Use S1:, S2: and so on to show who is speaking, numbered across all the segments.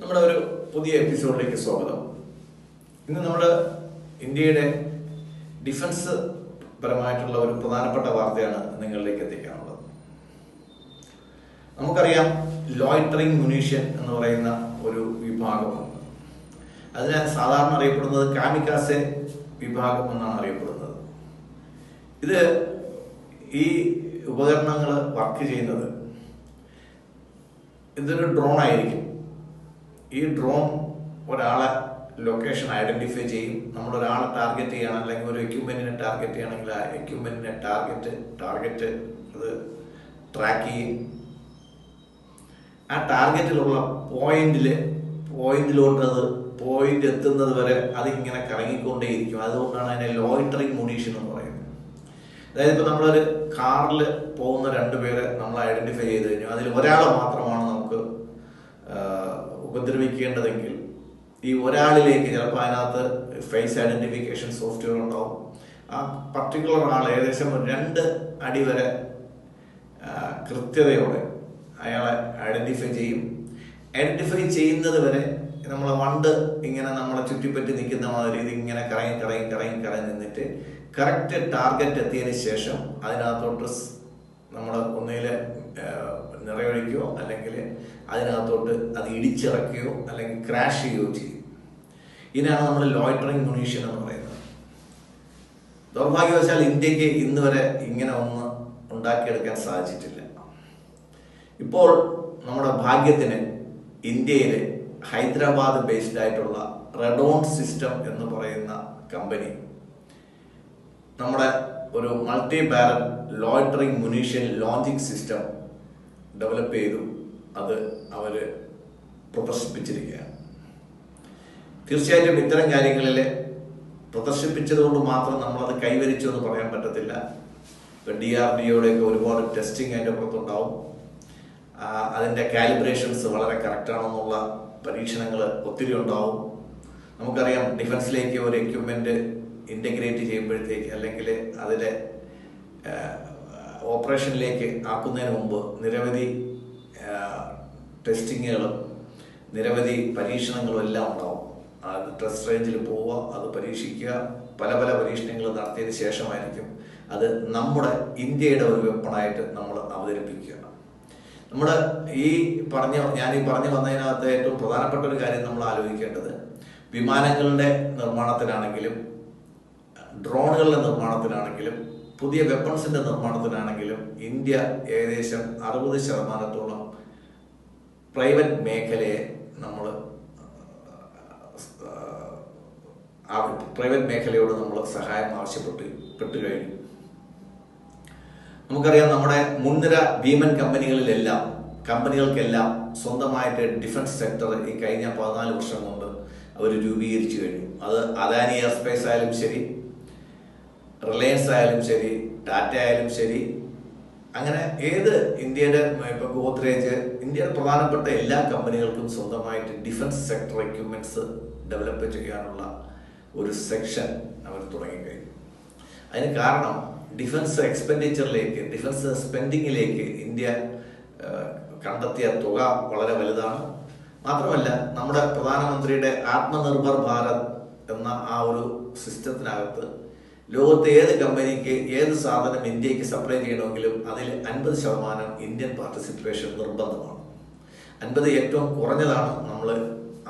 S1: നമ്മുടെ ഒരു പുതിയ എപ്പിസോഡിലേക്ക് സ്വാഗതം. ഇന്ന് നമ്മൾ ഇന്ത്യയുടെ ഡിഫൻസ് പരമായിട്ടുള്ള ഒരു പ്രധാനപ്പെട്ട വാർത്തയാണ് നിങ്ങളിലേക്ക് എത്തിക്കാനുള്ളത്. നമുക്കറിയാം, ലോയിറ്ററിംഗ് മുനീഷ്യൻ എന്ന് പറയുന്ന ഒരു വിഭാഗമുണ്ട്. അതിനെ സാധാരണ അറിയപ്പെടുന്നത് കാമിക്കാസെ വിഭാഗം എന്നാണ് അറിയപ്പെടുന്നത്. ഇത് ഈ ഉപകരണങ്ങൾ വർക്ക് ചെയ്യുന്നത്, ഇതൊരു ഡ്രോൺ ആയിരിക്കും. ഈ ഡ്രോൺ ഒരാളെ ലൊക്കേഷൻ ഐഡന്റിഫൈ ചെയ്യും. നമ്മൾ ഒരാളെ ടാർഗറ്റ് ചെയ്യണം, അല്ലെങ്കിൽ ഒരു എക്യുപ്മെന്റിനെ ടാർഗറ്റ് ചെയ്യണമെങ്കിൽ ആ എക്യുപ്മെന്റിനെ ടാർഗറ്റ് അത് ട്രാക്ക് ചെയ്യും. ആ ടാർഗറ്റിലുള്ള പോയിന്റിലോട്ട് അത് പോയിന്റ് എത്തുന്നത് വരെ അതിങ്ങനെ കറങ്ങിക്കൊണ്ടേയിരിക്കും. അതുകൊണ്ടാണ് അതിനെ ലോയിറ്ററിംഗ് മുനീഷ്യൻ എന്ന് പറയുന്നത്. അതായത് ഇപ്പോൾ നമ്മളൊരു കാറിൽ പോകുന്ന രണ്ടുപേരെ നമ്മൾ ഐഡന്റിഫൈ ചെയ്ത് കഴിഞ്ഞു, അതിൽ ഒരാളെ മാത്രമാണ് നമുക്ക് ഉപദ്രവിക്കേണ്ടതെങ്കിൽ ഈ ഒരാളിലേക്ക് ചിലപ്പോൾ അതിനകത്ത് ഫേസ് ഐഡന്റിഫിക്കേഷൻ സോഫ്റ്റ്വെയർ ഉണ്ടാവും. ആ പർട്ടിക്കുലർ ആൾ ഏകദേശം 2 അടി വരെ കൃത്യതയോടെ അയാളെ ഐഡന്റിഫൈ ചെയ്യും. ഐഡന്റിഫൈ ചെയ്യുന്നത് വരെ നമ്മളെ വണ്ട് ഇങ്ങനെ നമ്മളെ ചുറ്റിപ്പറ്റി നിൽക്കുന്ന മാതിരി ഇതിങ്ങനെ കറങ്ങി നിന്നിട്ട് കറക്റ്റ് ടാർഗറ്റ് എത്തിയതിന് ശേഷം അതിനകത്തോട്ട് നമ്മൾ ഒന്നിൽ നിറയൊഴിക്കുകയോ അല്ലെങ്കിൽ അതിനകത്തോട്ട് അത് ഇടിച്ചിറക്കുകയോ അല്ലെങ്കിൽ ക്രാഷ് ചെയ്യുകയോ ചെയ്യും. ഇതിനാണ് നമ്മൾ ലോയിറ്ററിംഗ് മുനീഷ്യൻ എന്ന് പറയുന്നത്. ദൗർഭാഗ്യവശാൽ ഇന്ത്യക്ക് ഇന്ന് വരെ ഇങ്ങനെ ഒന്ന് ഉണ്ടാക്കിയെടുക്കാൻ സാധിച്ചിട്ടില്ല. ഇപ്പോൾ നമ്മുടെ ഭാഗ്യത്തിന് ഇന്ത്യയിലെ ഹൈദരാബാദ് ബേസ്ഡ് ആയിട്ടുള്ള റെഡോൺ സിസ്റ്റം എന്ന് പറയുന്ന കമ്പനി നമ്മുടെ ഒരു multi barrel loitering munition launching system develop ചെയ്തു. അത് അവർ പ്രദർശിപ്പിച്ചിരിക്കുകയാണ്. തീർച്ചയായിട്ടും ഇത്തരം കാര്യങ്ങളിൽ പ്രദർശിപ്പിച്ചതുകൊണ്ട് മാത്രം നമ്മളത് കൈവരിച്ചു എന്ന് പറയാൻ പറ്റത്തില്ല. ഇപ്പം DRDOയുടെയൊക്കെ ഒരുപാട് ടെസ്റ്റിംഗ് അതിൻ്റെ പുറത്തുണ്ടാവും. അതിൻ്റെ കാലിബ്രേഷൻസ് വളരെ കറക്റ്റാണെന്നുള്ള പരീക്ഷണങ്ങൾ ഒത്തിരി ഉണ്ടാവും. നമുക്കറിയാം, ഡിഫൻസിലേക്ക് ഒരു എക്യുപ്മെൻറ്റ് ഇൻ്റഗ്രേറ്റ് ചെയ്യുമ്പോഴത്തേക്ക് അല്ലെങ്കിൽ അതിലെ ഓപ്പറേഷനിലേക്ക് ആക്കുന്നതിന് മുമ്പ് നിരവധി ടെസ്റ്റിങ്ങുകളും നിരവധി പരീക്ഷണങ്ങളും എല്ലാം ഉണ്ടാവും. അത് ടെസ്റ്റ് റേഞ്ചിൽ പോവുക, അത് പരീക്ഷിക്കുക, പല പരീക്ഷണങ്ങൾ നടത്തിയതിന് ശേഷമായിരിക്കും അത് നമ്മുടെ ഇന്ത്യയുടെ ഒരു വെപ്പണായിട്ട് നമ്മൾ അവതരിപ്പിക്കുക. നമ്മൾ ഞാൻ ഈ പറഞ്ഞു വന്നതിനകത്ത് ഏറ്റവും പ്രധാനപ്പെട്ട ഒരു കാര്യം നമ്മൾ ആലോചിക്കേണ്ടത്, വിമാനങ്ങളുടെ നിർമ്മാണത്തിനാണെങ്കിലും ഡ്രോണുകളുടെ നിർമ്മാണത്തിനാണെങ്കിലും പുതിയ വെപ്പൺസിന്റെ നിർമ്മാണത്തിനാണെങ്കിലും ഇന്ത്യ ഏകദേശം 60% പ്രൈവറ്റ് മേഖലയെ പ്രൈവറ്റ് മേഖലയോട് നമ്മൾ സഹായം ആവശ്യപ്പെട്ടു കഴിഞ്ഞു. നമുക്കറിയാം, നമ്മുടെ മുൻനിര ഭീമൻ കമ്പനികൾക്കെല്ലാം സ്വന്തമായിട്ട് ഡിഫൻസ് സെക്ടർ ഈ കഴിഞ്ഞ 14 വർഷം കൊണ്ട് അവർ രൂപീകരിച്ചു കഴിഞ്ഞു. അത് അദാനി എയർസ്പേസ് ആയാലും ശരി, റിലയൻസ് ആയാലും ശരി, ടാറ്റ ആയാലും ശരി, അങ്ങനെ ഏത് ഇന്ത്യയുടെ ഇപ്പൊ ഗോദ്രേജ്, ഇന്ത്യയുടെ പ്രധാനപ്പെട്ട എല്ലാ കമ്പനികൾക്കും സ്വന്തമായിട്ട് ഡിഫൻസ് സെക്ടർ എക്യുപ്മെന്റ്സ് ഡെവലപ്പ് ചെയ്യാനുള്ള ഒരു സെക്ഷൻ അവർ തുടങ്ങിക്കഴിഞ്ഞു. അതിന് കാരണം ഡിഫൻസ് എക്സ്പെൻഡിച്ചറിലേക്ക്, ഡിഫൻസ് സ്പെൻഡിങ്ങിലേക്ക് ഇന്ത്യ കണ്ടെത്തിയ തുക വളരെ വലുതാണ്. മാത്രമല്ല, നമ്മുടെ പ്രധാനമന്ത്രിയുടെ ആത്മനിർഭർ ഭാരത് എന്ന ആ ഒരു സിസ്റ്റത്തിനകത്ത് ലോകത്തെ ഏത് കമ്പനിക്ക് ഏത് സാധനം ഇന്ത്യക്ക് സപ്ലൈ ചെയ്യണമെങ്കിലും അതിൽ 50% ഇന്ത്യൻ പാർട്ടിസിപ്പേഷൻ നിർബന്ധമാണ്. 50 ഏറ്റവും കുറഞ്ഞതാണ്. നമ്മൾ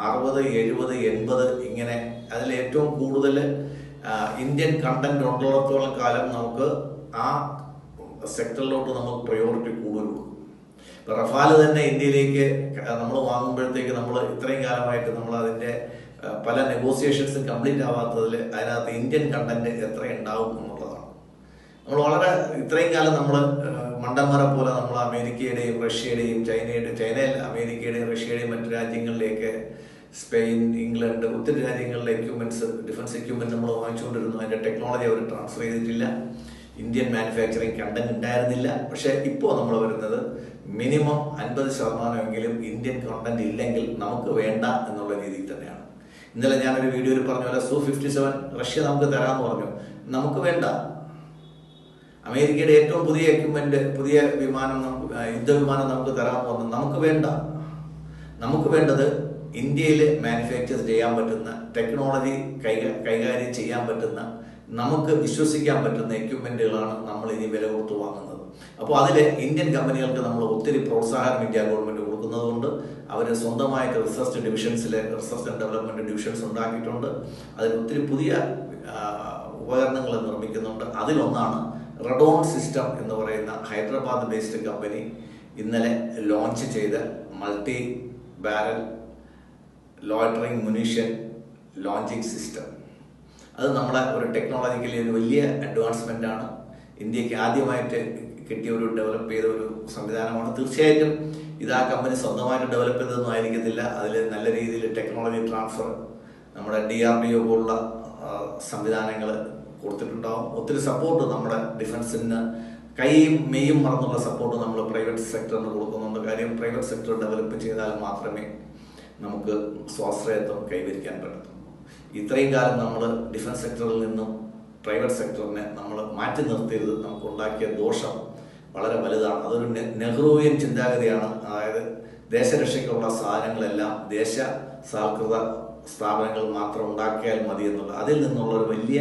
S1: 60, 70, 80 ഇങ്ങനെ അതിൽ ഏറ്റവും കൂടുതൽ ഇന്ത്യൻ കണ്ടന്റ് ഉള്ളിടത്തോളം കാലം നമുക്ക് ആ സെക്ടറിലോട്ട് നമുക്ക് പ്രയോറിറ്റി കൂടുതലുള്ളൂ. ഇപ്പം റഫാല് തന്നെ ഇന്ത്യയിലേക്ക് നമ്മൾ വാങ്ങുമ്പോഴത്തേക്ക് നമ്മൾ ഇത്രയും കാലമായിട്ട് നമ്മൾ അതിൻ്റെ പല നെഗോസിയേഷൻസും കംപ്ലീറ്റ് ആവാത്തതിൽ അതിനകത്ത് ഇന്ത്യൻ കണ്ടന്റ് എത്ര ഉണ്ടാവും എന്നുള്ളതാണ്. നമ്മൾ ഇത്രയും കാലം നമ്മൾ മണ്ടന്മാരെ പോലെ നമ്മൾ അമേരിക്കയുടെയും റഷ്യയുടെയും ചൈനയിൽ അമേരിക്കയുടെയും റഷ്യയുടെയും മറ്റു രാജ്യങ്ങളിലേക്ക്, സ്പെയിൻ, ഇംഗ്ലണ്ട്, ഒത്തിരി രാജ്യങ്ങളിലെ ഡിഫൻസ് എക്യുപ്മെന്റ് നമ്മൾ വാങ്ങിച്ചുകൊണ്ടിരുന്നു. അതിന്റെ ടെക്നോളജി അവർ ട്രാൻസ്ഫർ ചെയ്തിട്ടില്ല. ഇന്ത്യൻ മാനുഫാക്ചറിങ് കണ്ടന്റ് ഉണ്ടായിരുന്നില്ല. പക്ഷെ ഇപ്പോൾ നമ്മൾ വരുന്നത് മിനിമം 50% ഇന്ത്യൻ കണ്ടന്റ് ഇല്ലെങ്കിൽ നമുക്ക് വേണ്ട എന്നുള്ള രീതിയിൽ തന്നെയാണ്. ഇന്നലെ ഞാനൊരു വീഡിയോയിൽ പറഞ്ഞ പോലെ Su-57 റഷ്യ നമുക്ക് തരാമെന്ന് പറഞ്ഞു. നമുക്ക് വേണ്ട. അമേരിക്കയുടെ ഏറ്റവും പുതിയ എക്യുപ്മെന്റ്, പുതിയ യുദ്ധവിമാനം നമുക്ക് തരാമെന്ന് പറഞ്ഞു. നമുക്ക് വേണ്ട. നമുക്ക് വേണ്ടത് ഇന്ത്യയിൽ മാനുഫാക്ചർ ചെയ്യാൻ പറ്റുന്ന ടെക്നോളജി കൈകാര്യം ചെയ്യാൻ പറ്റുന്ന നമുക്ക് വിശ്വസിക്കാൻ പറ്റുന്ന എക്യുപ്മെന്റുകളാണ് നമ്മൾ ഇനി വില കൊടുത്ത് വാങ്ങുന്നത്. അപ്പോൾ അതിൽ ഇന്ത്യൻ കമ്പനികൾക്ക് നമ്മൾ ഒത്തിരി പ്രോത്സാഹനം ഇന്ത്യ ഗവൺമെന്റ് കൊടുക്കുന്നതുകൊണ്ട് അവർ സ്വന്തമായിട്ട് റിസർച്ച് ആൻഡ് ഡെവലപ്മെന്റ് ഡിവിഷൻസ് ഉണ്ടാക്കിയിട്ടുണ്ട്. അതിൽ ഒത്തിരി പുതിയ ഉപകരണങ്ങൾ നിർമ്മിക്കുന്നുണ്ട്. അതിലൊന്നാണ് റഡോൺ സിസ്റ്റം എന്ന് പറയുന്ന ഹൈദരാബാദ് ബേസ്ഡ് കമ്പനി ഇന്നലെ ലോഞ്ച് ചെയ്ത multi barrel loitering munition launching system. അത് നമ്മുടെ ഒരു ടെക്നോളജിക്കലി ഒരു വലിയ അഡ്വാൻസ്മെന്റ് ആണ്. ഇന്ത്യക്ക് ആദ്യമായിട്ട് കിട്ടിയ ഡെവലപ്പ് ചെയ്ത ഒരു സംവിധാനമാണ്. തീർച്ചയായിട്ടും ഇത് ആ കമ്പനി സ്വന്തമായിട്ട് ഡെവലപ്പ് ചെയ്തതൊന്നും ആയിരിക്കത്തില്ല. അതിൽ നല്ല രീതിയിൽ ടെക്നോളജി ട്രാൻസ്ഫർ നമ്മുടെ DRDO പോലുള്ള സംവിധാനങ്ങൾ കൊടുത്തിട്ടുണ്ടാവും. ഒത്തിരി സപ്പോർട്ട് നമ്മുടെ ഡിഫൻസിന് കൈയും മെയ്യും മറന്നുള്ള സപ്പോർട്ട് നമ്മൾ പ്രൈവറ്റ് സെക്ടറിന് കൊടുക്കുന്നുണ്ട്. കാര്യം പ്രൈവറ്റ് സെക്ടർ ഡെവലപ്പ് ചെയ്താൽ മാത്രമേ നമുക്ക് സ്വാശ്രയത്വം കൈവരിക്കാൻ പറ്റത്തുള്ളൂ. ഇത്രയും കാലം നമ്മൾ ഡിഫൻസ് സെക്ടറിൽ നിന്നും പ്രൈവറ്റ് സെക്ടറിനെ നമ്മൾ മാറ്റി നിർത്തിയത് നമുക്കുണ്ടാക്കിയ ദോഷം വളരെ വലുതാണ്. അതൊരു നെഹ്റുവിയൻ ചിന്താഗതിയാണ്. അതായത് ദേശരക്ഷയ്ക്കുള്ള സാധനങ്ങളെല്ലാം ദേശസാൽകൃത സ്ഥാപനങ്ങൾ മാത്രം ഉണ്ടാക്കിയാൽ മതി എന്നുള്ളത്. അതിൽ നിന്നുള്ള ഒരു വലിയ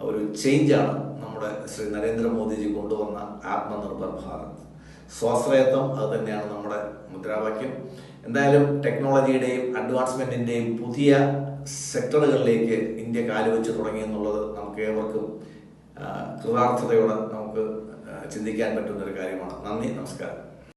S1: ഒരു ചേഞ്ചാണ് നമ്മുടെ ശ്രീ നരേന്ദ്രമോദിജി കൊണ്ടുവന്ന ആത്മനിർഭർ ഭാരത്. സ്വാശ്രയത്വം അത് തന്നെയാണ് നമ്മുടെ മുദ്രാവാക്യം. എന്തായാലും ടെക്നോളജിയുടെയും അഡ്വാൻസ്മെന്റിന്റെയും പുതിയ സെക്ടറുകളിലേക്ക് ഇന്ത്യ കാലുവെച്ച് തുടങ്ങി എന്നുള്ളത് നമുക്ക് ഏവർക്കും കൃതാർത്ഥതയോടെ നമുക്ക് ചിന്തിക്കാൻ പറ്റുന്ന ഒരു കാര്യമാണ്. നന്ദി, നമസ്കാരം.